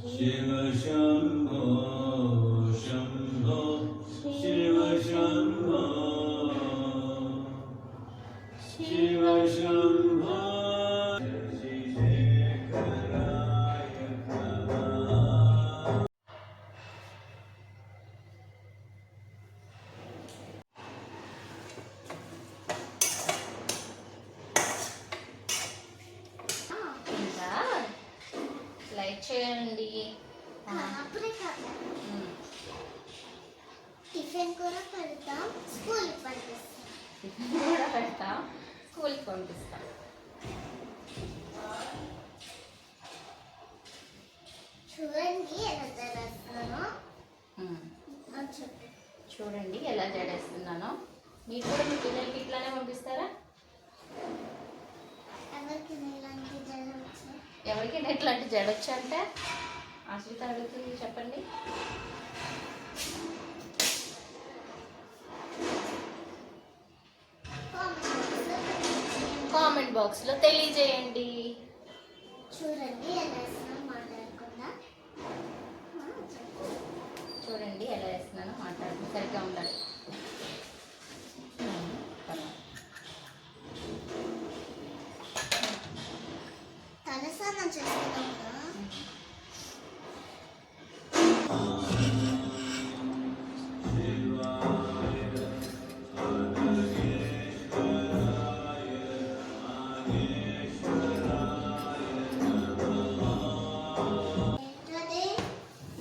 Shiv Shambho Shambho Shiv Shambho Shiv Shambho like చేయండి. Tiffin కూడా పెడతాం, స్కూల్కి పంపిస్తాం. టిఫిన్ కూడా పెడతాం, స్కూల్కి పంపిస్తాం. చూడండి ఎలా జడేస్తున్నానో. చూడండి ఎలా జడేస్తున్నానో. మీరు కూడా మీ పిల్లలకి ఇట్లానే పంపిస్తారా? ఎవరికైనా ఇట్లాంటి జడొచ్చు అంటే ఆశ్రిత అడుగుతుంది, చెప్పండి. కామెంట్ బాక్స్లో తెలియజేయండి. చూడండి ఎలా వేస్తున్నానో మాట్లాడకుండా. చూడండి ఎలా వేస్తున్నానో మాట్లాడుతుంది, సరిగ్గా ఉండాలి. తలస్నానం చేస్తున్నాము.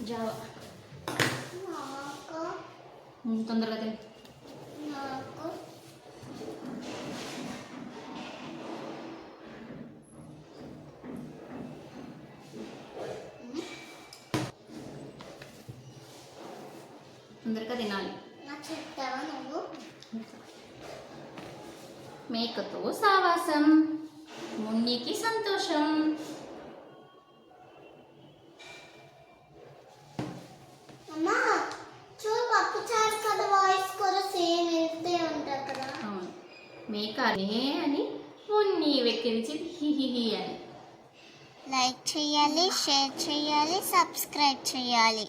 జావా తొందరగా తిని. తొందరగా తినాలి. చెప్తావా నువ్వు? మేకతో సావాసం, మున్నికి సంతోషం. అమ్మా చూడు, పప్పు చారు కదా, వాయిస్ కూడా సేమ్ ఇంతే ఉంటుంది కదా. అవును, మేకనే అని మున్ని వెక్కిరించి హిహిహి అని. లైక్ చేయాలి, షేర్ చేయాలి, సబ్స్క్రైబ్ చేయాలి.